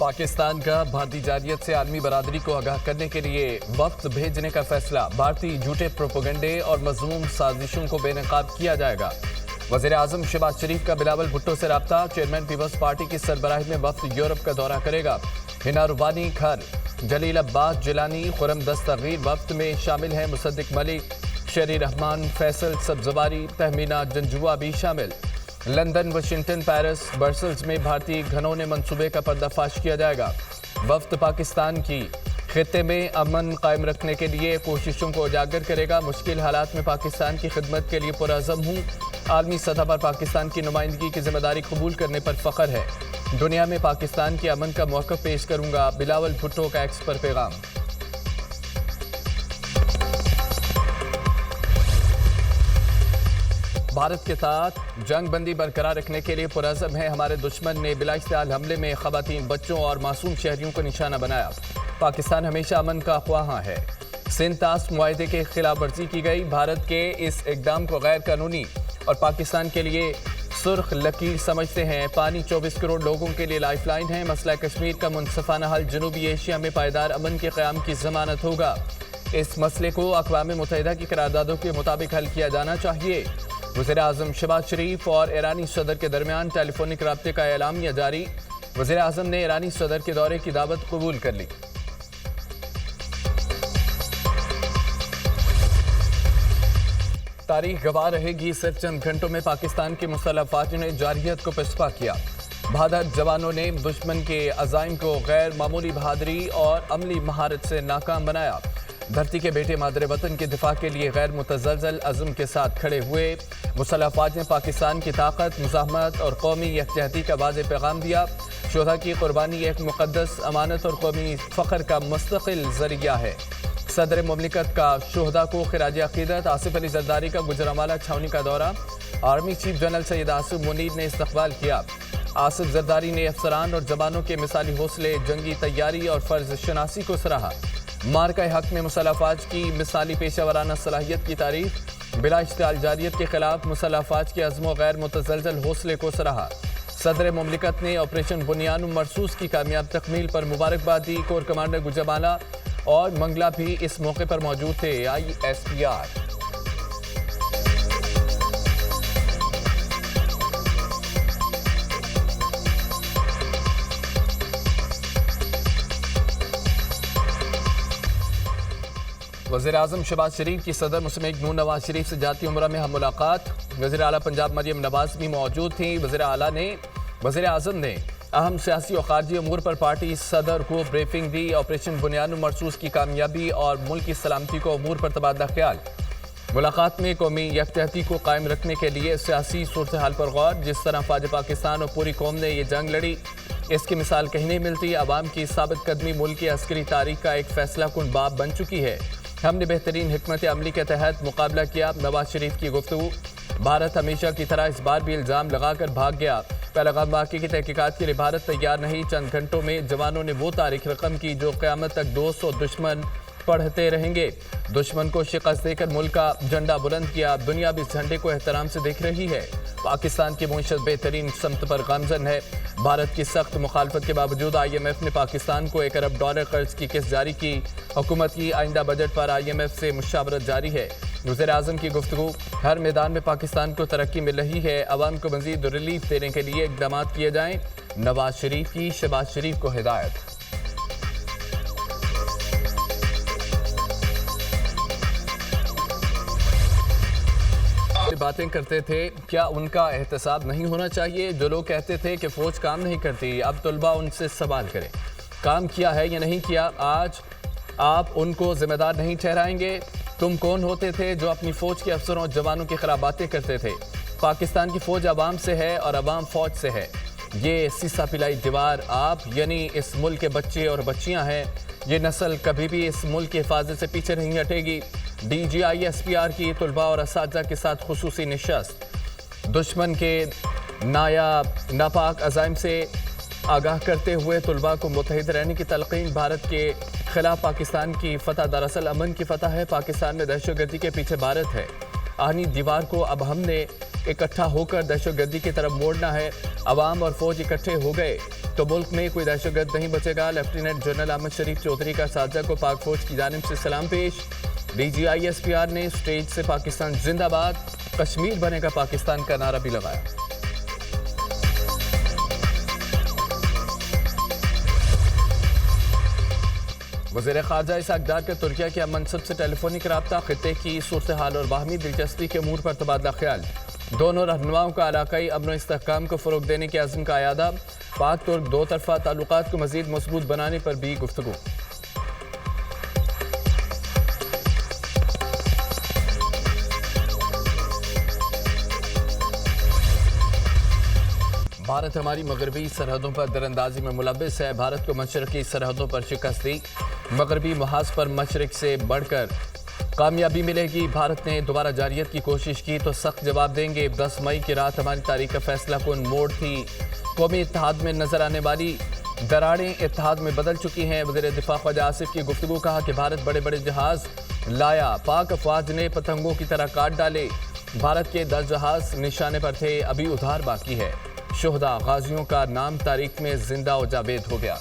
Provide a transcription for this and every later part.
पाकिस्तान का भारतीय जारियत से आलमी बरादरी को आगाह करने के लिए वफ्द भेजने का फैसला। भारतीय झूठे प्रोपोगंडे और मज़मूम साजिशों को बेनकाब किया जाएगा। वज़ीर आज़म शहबाज शरीफ का बिलावल भुट्टो से राब्ता। चेयरमैन पीपल्स पार्टी की सरबराही में वफ्द यूरोप का दौरा करेगा। हिना रुबानी खर, जलील अब्बास जिलानी, खुरम दस्तगीर वफ्द में शामिल हैं। मुसद्दिक मलिक, शरी रहमान, फैसल सब्जवारी, तहमीना जंजुआ भी शामिल। लंदन, वाशिंगटन, पेरिस, ब्रसेल्स में भारतीय घनौने मंसूबे का पर्दाफाश किया जाएगा। वफ्द पाकिस्तान की खित्ते में अमन कायम रखने के लिए कोशिशों को उजागर करेगा। मुश्किल हालात में पाकिस्तान की खिदमत के लिए पुरअज़म हूँ। आलमी सतह पर पाकिस्तान की नुमाइंदगी की जिम्मेदारी कबूल करने पर फ़ख्र है। दुनिया में पाकिस्तान के अमन का मौक़िफ़ पेश करूँगा। बिलावल भुट्टो का एक्स पर पैगाम। भारत के साथ जंग बंदी बरकरार रखने के लिए पुरअज़म है। हमारे दुश्मन ने बिला इश्तिहाल हमले में ख़वातीन, बच्चों और मासूम शहरियों को निशाना बनाया। पाकिस्तान हमेशा अमन का ख्वाहां है। सिंतास मुआहदे के खिलाफ वर्जी की गई। भारत के इस इक़दाम को गैर कानूनी और पाकिस्तान के लिए सुर्ख लकीर समझते हैं। पानी 24 करोड़ लोगों के लिए लाइफ लाइन है। मसला कश्मीर का मुनसफाना हल जनूबी एशिया में पायदार अमन के क़याम की ज़मानत होगा। इस मसले को अक़वाम मुत्तहिदा की करारदादों के मुताबिक हल किया जाना चाहिए। वज़ीर आज़म शहबाज शरीफ और ईरानी सदर के दरमियान टेलीफोनिक राब्ते का एलामिया जारी। वज़ीर आज़म ने ईरानी सदर के दौरे की दावत कबूल कर ली। तारीख गवाह रहेगी, सिर्फ चंद घंटों में पाकिस्तान की मुसल्लह फ़ौज ने जारहियत को पिस्पा किया। बहादुर जवानों ने दुश्मन के अज़ाइम को गैर मामूली बहादुरी और अमली महारत से नाकाम बनाया। धरती के बेटे मादरे वतन के दिफा के लिए गैर मुतज़लज़ल अज़्म के साथ खड़े हुए। मुसल्लह फ़ौज ने पाकिस्तान की ताकत, मुज़ाहमत और कौमी यकजहती का वाज़ेह पैगाम दिया। शोधा की कुर्बानी एक मुक़द्दस अमानत और कौमी फ़ख्र का मुस्तक़िल ज़रिया है। सदर मुमलिकत का शोहदा को खिराज अक़ीदत। आसिफ अली ज़रदारी का गुजरांवाला छावनी का दौरा। Army chief general Syed Asif Munir ने इस्तक़बाल किया। आसिफ ज़रदारी ने अफसरान और जवानों के मिसाली हौसले, जंगी तैयारी और फ़र्ज़ शनासी को सराहा। मार्का हक में मुसल्लह फ़ौज की मिसाली पेशा वराना सलाहियत की तारीफ। बिला इश्तिहाल जारियत के खिलाफ मुसल्लह फ़ौज के अज़्म व गैर मुतज़लज़ल हौसले को सराहा। सदर मुमलिकत ने ऑपरेशन बुनियान मरसूस की कामयाब तकमील पर मुबारकबाद दी। कोर कमांडर गुजरांवाला और मंगला भी इस मौके पर मौजूद थे। ISPR वज़ीर आज़म शहबाज शरीफ की सदर मुस्तमेक नून नवाज शरीफ से जाती उम्रा में हम मुलाकात। वज़ीर आला पंजाब मरियम नवाज भी मौजूद थी। वज़ीर आज़म ने अहम सियासी और ख़ारजी अमूर पर पार्टी सदर को ब्रीफिंग दी। ऑपरेशन बुनियान मरसूस की कामयाबी और मुल्क की सलामती को अमूर पर तबादला ख्याल। मुलाकात में कौमी यकजहती को कायम रखने के लिए सियासी सूरत हाल पर गौर। जिस तरह फ़ौज पाकिस्तान और पूरी कौम ने ये जंग लड़ी, इसकी मिसाल कहीं नहीं मिलती। अवाम की साबित कदमी मुल्क की अस्करी तारीख का एक फैसला कुन बाब बन चुकी है। हमने बेहतरीन हिकमत अमली के तहत मुकाबला किया। नवाज शरीफ की गुफ्तगू। भारत हमेशा की तरह इस बार भी इल्ज़ाम लगाकर भाग गया। पहलगाम वाक़े की तहकीकात के लिए भारत तैयार नहीं। चंद घंटों में जवानों ने वो तारीख रकम की जो क़यामत तक 200 दुश्मन पढ़ते रहेंगे। दुश्मन को शिकस्त देकर मुल्क का झंडा बुलंद किया। दुनिया भी इस झंडे को एहतराम से देख रही है। पाकिस्तान की मईशत बेहतरीन समत पर गामजन है। भारत की सख्त मुखालफत के बावजूद IMF ने पाकिस्तान को $1 अरब कर्ज की किस्त जारी की। हुकूमत की आइंदा बजट पर IMF से मुशावरत जारी है। वज़ीर आज़म की गुफ्तगू। हर मैदान में पाकिस्तान को तरक्की मिल रही है। अवाम को मज़ीद रिलीफ देने के लिए इक़दाम किए जाएँ। नवाज शरीफ की शहबाज शरीफ को हिदायत। बातें करते थे, क्या उनका एहतसाब नहीं होना चाहिए? जो लोग कहते थे कि फ़ौज काम नहीं करती, अब तलबा उनसे सवाल करें, काम किया है या नहीं किया? आज आप उनको ज़िम्मेदार नहीं ठहराएंगे? तुम कौन होते थे जो अपनी फ़ौज के अफसरों और जवानों की खिलाफ बातें करते थे? पाकिस्तान की फ़ौज अवाम से है और अवाम फ़ौज से है। ये सीसा पिलाई दीवार आप यानी इस मुल्क के बच्चे और बच्चियाँ हैं। ये नस्ल कभी भी इस मुल्क की हिफाजत से पीछे नहीं हटेगी। DGI-SPR की तलबा और असातिज़ा के साथ खुसूसी निशस्त। दुश्मन के नापाक अज़ाइम से आगाह करते हुए तलबा को मुत्तहिद रहने की तलक़ीन। भारत के खिलाफ पाकिस्तान की फ़तह दरअसल अमन की फ़तह है। पाकिस्तान में दहशतगर्दी के पीछे भारत है। आहनी दीवार को अब हमने اکٹھا ہو کر دہشت گردی کی طرف موڑنا ہے. عوام اور فوج اکٹھے ہو گئے تو ملک میں کوئی دہشت گرد نہیں بچے گا. لیفٹیننٹ جنرل احمد شریف چودھری کا اساتذہ کو پاک فوج کی جانب سے سلام پیش. DGI/SPR نے اسٹیج سے پاکستان زندہ باد، کشمیر بنے گا پاکستان کا نعرہ بھی لگایا. وزیر خارجہ اسحاق ڈار کا ترکیہ کے منصب سے ٹیلی فونک رابطہ، خطے کی صورتحال اور باہمی دلچسپی کے امور پر تبادلہ خیال. دونوں رہنماؤں کا علاقائی امن و استحکام کو فروغ دینے کے عزم کا اعادہ. پاک ترک دو طرفہ تعلقات کو مزید مضبوط بنانے پر بھی گفتگو. بھارت ہماری مغربی سرحدوں پر دراندازی میں ملوث ہے. بھارت کو مشرقی سرحدوں پر شکست دی، مغربی محاذ پر مشرق سے بڑھ کر کامیابی ملے گی. بھارت نے دوبارہ جارحیت کی کوشش کی تو سخت جواب دیں گے. 10 مئی کی رات ہماری تاریخ کا فیصلہ کن موڑ تھی. قومی اتحاد میں نظر آنے والی دراڑیں اتحاد میں بدل چکی ہیں. وزیر دفاع خواجہ آصف کی گفتگو. کہا کہ بھارت بڑے بڑے جہاز لایا، پاک افواج نے پتنگوں کی طرح کاٹ ڈالے. بھارت کے 10 جہاز نشانے پر تھے، ابھی ادھار باقی ہے. شہداء غازیوں کا نام تاریخ میں زندہ و جاوید ہو گیا.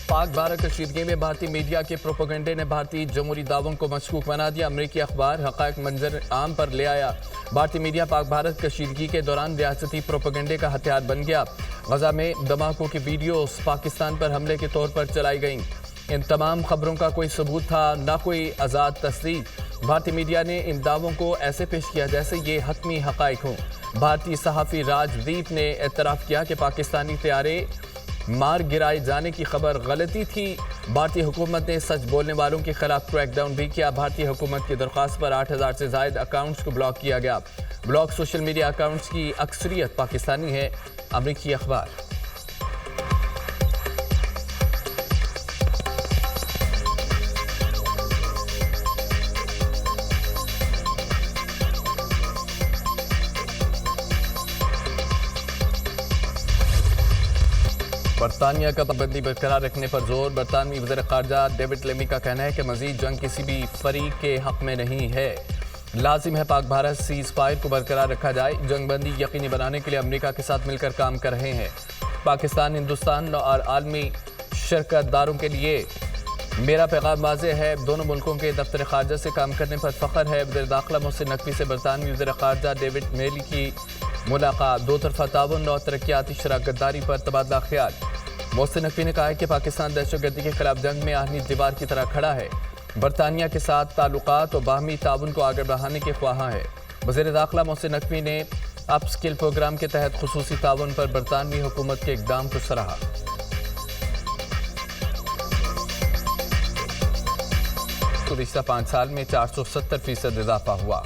پاک بھارت کشیدگی میں بھارتی میڈیا کے پروپیگنڈے نے بھارتی جمہوری دعووں کو مشکوک بنا دیا. امریکی اخبار حقائق منظر عام پر لے آیا. بھارتی میڈیا پاک بھارت کشیدگی کے دوران ریاستی پروپیگنڈے کا ہتھیار بن گیا. غزہ میں دھماکوں کی ویڈیوز پاکستان پر حملے کے طور پر چلائی گئیں. ان تمام خبروں کا کوئی ثبوت تھا، نہ کوئی آزاد تصدیق. بھارتی میڈیا نے ان دعووں کو ایسے پیش کیا جیسے یہ حتمی حقائق ہوں. بھارتی صحافی راج دیپ نے اعتراف کیا کہ پاکستانی طیارے مار گرائے جانے کی خبر غلطی تھی. بھارتی حکومت نے سچ بولنے والوں کے خلاف کریک ڈاؤن بھی کیا. بھارتی حکومت کی درخواست پر 8,000 سے زائد اکاؤنٹس کو بلاک کیا گیا. بلاک سوشل میڈیا اکاؤنٹس کی اکثریت پاکستانی ہے. امریکی اخبار. برطانیہ کا پابندی برقرار رکھنے پر زور. برطانوی وزیر خارجہ ڈیوڈ لیمی کا کہنا ہے کہ مزید جنگ کسی بھی فریق کے حق میں نہیں ہے. لازم ہے پاک بھارت سیز فائر کو برقرار رکھا جائے. جنگ بندی یقینی بنانے کے لیے امریکہ کے ساتھ مل کر کام کر رہے ہیں. پاکستان، ہندوستان اور عالمی شرکت داروں کے لیے میرا پیغام واضح ہے. دونوں ملکوں کے دفتر خارجہ سے کام کرنے پر فخر ہے. وزیر داخلہ محسن نقوی سے برطانوی وزیر خارجہ ڈیوڈ میلی کی ملاقات. دو طرفہ تعاون اور ترقیاتی شراکت داری پر تبادلہ خیال. محسن نقوی نے کہا ہے کہ پاکستان دہشت گردی کے خلاف جنگ میں آہنی دیوار کی طرح کھڑا ہے. برطانیہ کے ساتھ تعلقات اور باہمی تعاون کو آگے بڑھانے کے خواہاں ہے. وزیر داخلہ محسن نقوی نے اپ اسکل پروگرام کے تحت خصوصی تعاون پر برطانوی حکومت کے اقدام کو سراہا. گزشتہ 5 سال میں 470% اضافہ ہوا.